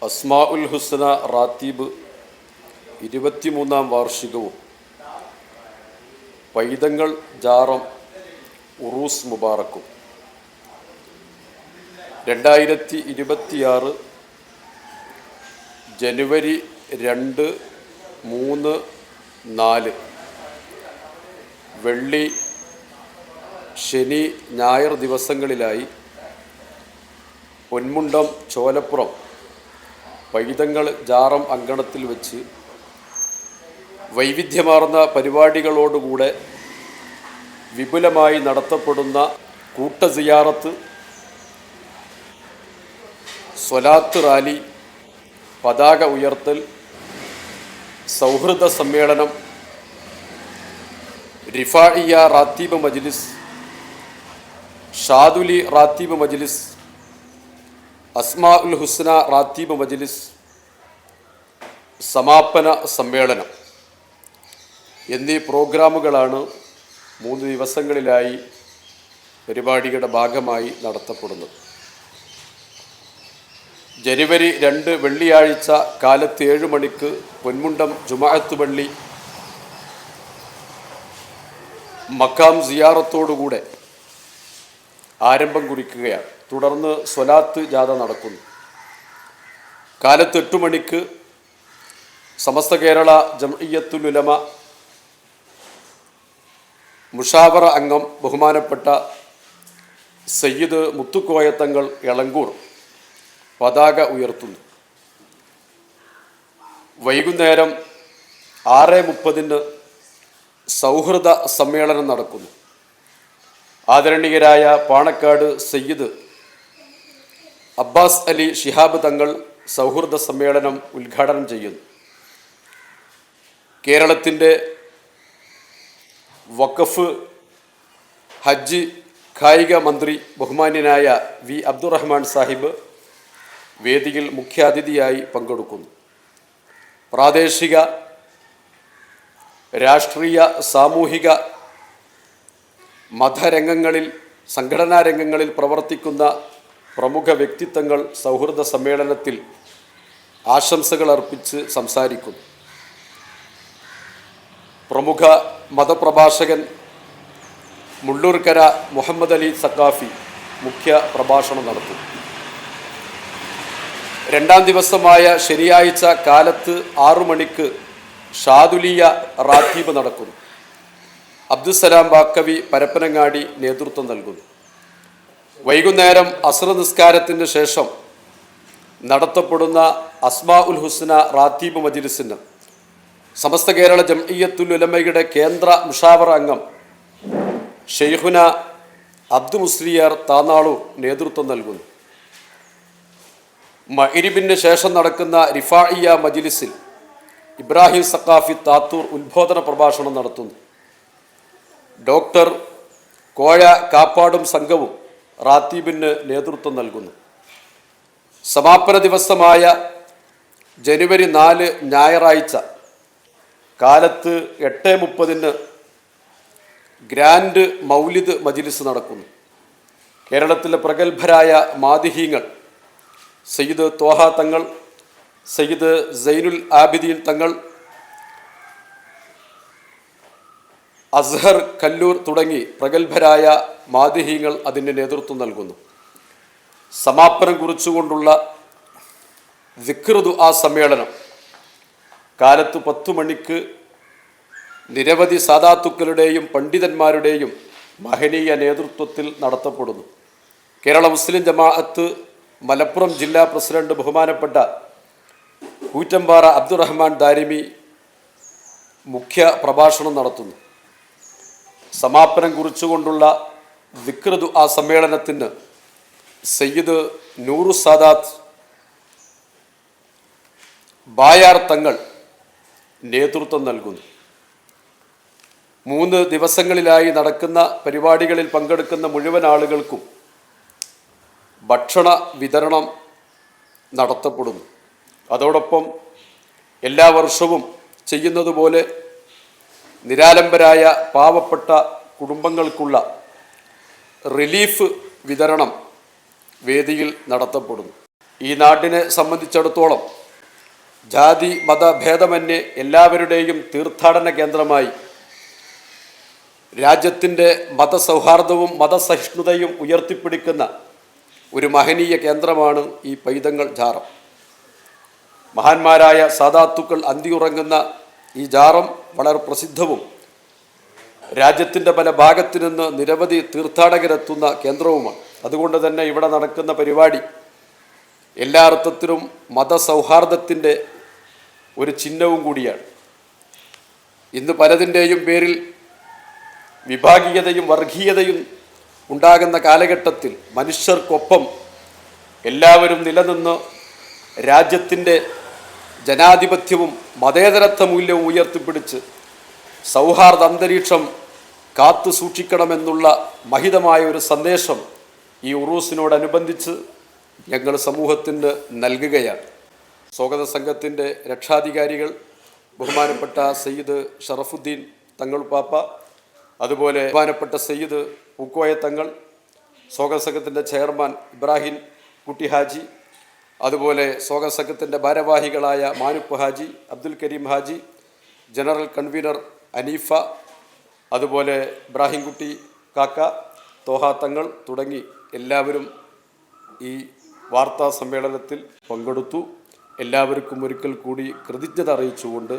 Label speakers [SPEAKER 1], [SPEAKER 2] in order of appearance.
[SPEAKER 1] അസ്മാഉൽ ഹുസ്ന റാത്തീബ് 23-ാം വാർഷികവും പൈതങ്ങൾ ജാറം ഉറൂസ് മുബാറക്കും 2026 ജനുവരി 2, 3, 4 വെള്ളി, ശനി, ഞായർ ദിവസങ്ങളിലായി പൊന്മുണ്ടം ചോലപ്പുറം പൈതങ്ങൾ ജാറം അങ്കണത്തിൽ വെച്ച് വൈവിധ്യമാർന്ന പരിപാടികളോടുകൂടെ വിപുലമായി നടത്തപ്പെടുന്ന കൂട്ട സിയാറത്ത്, സ്വലാത്ത് റാലി, പതാക ഉയർത്തൽ, സൗഹൃദ സമ്മേളനം, റിഫാഇയ റാത്തീബ് മജ്ലിസ്, ഷാദുലി റാത്തീബ് മജ്ലിസ്, അസ്മാഉൽ ഹുസ്ന റാത്തീബ് മജ്ലിസ്, സമാപന സമ്മേളനം എന്നീ പ്രോഗ്രാമുകളാണ് 3 ദിവസങ്ങളിലായി പരിപാടിയുടെ ഭാഗമായി നടത്തപ്പെടുന്നത്. ജനുവരി 2 വെള്ളിയാഴ്ച കാലത്ത് 7 മണിക്ക് പൊന്മുണ്ടം ജുമാഅത്ത് പള്ളി മക്കാം സിയാറത്തോടുകൂടെ ആരംഭം കുറിക്കുകയാണ്. തുടർന്ന് സ്വലാത്ത് ജാഥ നടക്കുന്നു. കാലത്ത് 8 മണിക്ക് സമസ്ത കേരള ജംഇയ്യത്തുൽ ഉലമ മുഷാവറ അംഗം ബഹുമാനപ്പെട്ട സയ്യിദ് മുത്തുക്കോയത്തങ്ങൾ എളങ്കൂർ പതാക ഉയർത്തുന്നു. വൈകുന്നേരം 6:30 സൗഹൃദ സമ്മേളനം നടക്കുന്നു. ആദരണീയരായ പാണക്കാട് സയ്യിദ് അബ്ബാസ് അലി ശിഹാബ് തങ്ങൾ സൗഹൃദ സമ്മേളനം ഉദ്ഘാടനം ചെയ്യുന്നു. കേരളത്തിൻ്റെ വഖഫ്, ഹജ്ജ്, കായിക മന്ത്രി ബഹുമാന്യനായ വി അബ്ദുറഹ്മാൻ സാഹിബ് വേദിയിൽ മുഖ്യാതിഥിയായി പങ്കെടുക്കുന്നു. പ്രാദേശിക, രാഷ്ട്രീയ, സാമൂഹിക, മതരംഗങ്ങളിൽ, സംഘടനാ രംഗങ്ങളിൽ പ്രവർത്തിക്കുന്ന പ്രമുഖ വ്യക്തിത്വങ്ങൾ സൗഹൃദ സമ്മേളനത്തിൽ ആശംസകൾ അർപ്പിച്ച് സംസാരിക്കുന്നു. പ്രമുഖ മതപ്രഭാഷകൻ മുള്ളൂർക്കര മുഹമ്മദ് അലി സക്കാഫി മുഖ്യ പ്രഭാഷണം നടത്തും. 2-ാം ദിവസമായ ശനിയാഴ്ച കാലത്ത് 6 മണിക്ക് ഷാദുലിയ റാത്തീബ് നടക്കുന്നു. അബ്ദുസലാം ബാക്കവി പരപ്പനങ്ങാടി നേതൃത്വം നൽകുന്നു. വൈകുന്നേരം അസ്ർ നിസ്കാരത്തിന് ശേഷം നടത്തപ്പെടുന്ന അസ്മാഉൽ ഹുസ്ന റാത്തീബ് മജ്ലിസിന് സമസ്ത കേരള ജംഇയ്യത്തുൽ ഉലമയുടെ കേന്ദ്ര മുഷാവറ അംഗം ഷെയ്ഖുന അബ്ദു മുസ്ലിയാർ താനാളൂർ നേതൃത്വം നൽകുന്നു. മഗ്രിബിന് ശേഷം നടക്കുന്ന റിഫാഇയ മജ്ലിസിൽ ഇബ്രാഹിം സഖാഫി താത്തൂർ ഉദ്ബോധന പ്രഭാഷണം നടത്തുന്നു. ഡോക്ടർ കോഴ കാപ്പാടും സംഘവും റാത്തീബിന് നേതൃത്വം നൽകുന്നു. സമാപന ദിവസമായ ജനുവരി 4 ഞായറാഴ്ച കാലത്ത് 8:30 ഗ്രാൻഡ് മൗലിദ് മജ്ലിസ് നടക്കുന്നു. കേരളത്തിലെ പ്രഗത്ഭരായ മാദിഹീങ്ങൾ സയ്യിദ് ത്വാഹ തങ്ങൾ, സയ്യിദ് സൈനുൽ ആബിദീൻ തങ്ങൾ, അസ്ഹർ കല്ലൂർ തുടങ്ങി പ്രഗത്ഭരായ മാദിഹീങ്ങൾ അതിന് നേതൃത്വം നൽകുന്നു. സമാപനം കുറിച്ചുകൊണ്ടുള്ള ദിക്ർ ദുആ സമ്മേളനം കാലത്ത് 10 മണിക്ക് നിരവധി സാദാത്തുക്കളുടെയും പണ്ഡിതന്മാരുടെയും മഹനീയ നേതൃത്വത്തിൽ നടത്തപ്പെടുന്നു. കേരള മുസ്ലിം ജമാഅത്ത് മലപ്പുറം ജില്ലാ പ്രസിഡന്റ് ബഹുമാനപ്പെട്ട കൂറ്റമ്പാറ അബ്ദുറഹ്മാൻ ദാരിമി മുഖ്യ പ്രഭാഷണം നടത്തുന്നു. സമാപനം കുറിച്ചുകൊണ്ടുള്ള ദിക്ർ ദുആ സമ്മേളനത്തിന് സയ്യിദ് നൂറു സാദാത്ത് ബായാർ തങ്ങൾ നേതൃത്വം നൽകുന്നു. 3 ദിവസങ്ങളിലായി നടക്കുന്ന പരിപാടികളിൽ പങ്കെടുക്കുന്ന മുഴുവൻ ആളുകൾക്കും ഭക്ഷണ വിതരണം നടത്തപ്പെടുന്നു. അതോടൊപ്പം എല്ലാ വർഷവും ചെയ്യുന്നതുപോലെ നിരാലംബരായ പാവപ്പെട്ട കുടുംബങ്ങൾക്കുള്ള റിലീഫ് വിതരണം വേദിയിൽ നടത്തപ്പെടുന്നു. ഈ നാടിനെ സംബന്ധിച്ചിടത്തോളം ജാതി മതഭേദമന്യേ എല്ലാവരുടെയും തീർത്ഥാടന കേന്ദ്രമായി രാജ്യത്തിൻ്റെ മതസൗഹാർദ്ദവും മതസഹിഷ്ണുതയും ഉയർത്തിപ്പിടിക്കുന്ന ഒരു മഹനീയ കേന്ദ്രമാണ് ഈ പൈതങ്ങൾ ജാറം. മഹാന്മാരായ സാദാത്തുക്കൾ അന്തിയുറങ്ങുന്ന ഈ ജാറം വളരെ പ്രസിദ്ധവും രാജ്യത്തിൻ്റെ പല ഭാഗത്തു നിന്ന് നിരവധി തീർത്ഥാടകരെത്തുന്ന കേന്ദ്രവുമാണ്. അതുകൊണ്ട് തന്നെ ഇവിടെ നടക്കുന്ന പരിപാടി എല്ലാ അർത്ഥത്തിലും മതസൗഹാർദ്ദത്തിൻ്റെ ഒരു ചിഹ്നവും കൂടിയാണ്. ഇന്ന് പലതിൻ്റെയും പേരിൽ വിഭാഗീയതയും വർഗീയതയും ഉണ്ടാകുന്ന കാലഘട്ടത്തിൽ മനുഷ്യർക്കൊപ്പം എല്ലാവരും നിലനിന്ന് രാജ്യത്തിൻ്റെ ജനാധിപത്യവും മതേതരത്വ മൂല്യവും ഉയർത്തിപ്പിടിച്ച് സൗഹാർദ്ദ അന്തരീക്ഷം കാത്തു സൂക്ഷിക്കണമെന്നുള്ള മഹിതമായ ഒരു സന്ദേശം ഈ ഉറൂസിനോടനുബന്ധിച്ച് ഞങ്ങൾ സമൂഹത്തിന് നൽകുകയാണ്. സ്വാഗത സംഘത്തിൻ്റെ രക്ഷാധികാരികൾ ബഹുമാനപ്പെട്ട സയ്യിദ് ഷറഫുദ്ദീൻ തങ്ങൾ പാപ്പ, അതുപോലെ ബഹുമാനപ്പെട്ട സയ്യിദ് പൂക്കോയ തങ്ങൾ, സ്വാഗത സംഘത്തിൻ്റെ ചെയർമാൻ ഇബ്രാഹിം കുട്ടി ഹാജി, അതുപോലെ സ്വാഗത സംഘത്തിൻ്റെ ഭാരവാഹികളായ മാനുപ്പ് ഹാജി, അബ്ദുൽ കരീം ഹാജി, ജനറൽ കൺവീനർ അനീഫ, അതുപോലെ ഇബ്രാഹിം കുട്ടി കാക്ക, തോഹ തങ്ങൾ തുടങ്ങി എല്ലാവരും ഈ വാർത്താ സമ്മേളനത്തിൽ പങ്കെടുത്തു. എല്ലാവർക്കും ഒരിക്കൽ കൂടി കൃതജ്ഞത അറിയിച്ചുകൊണ്ട്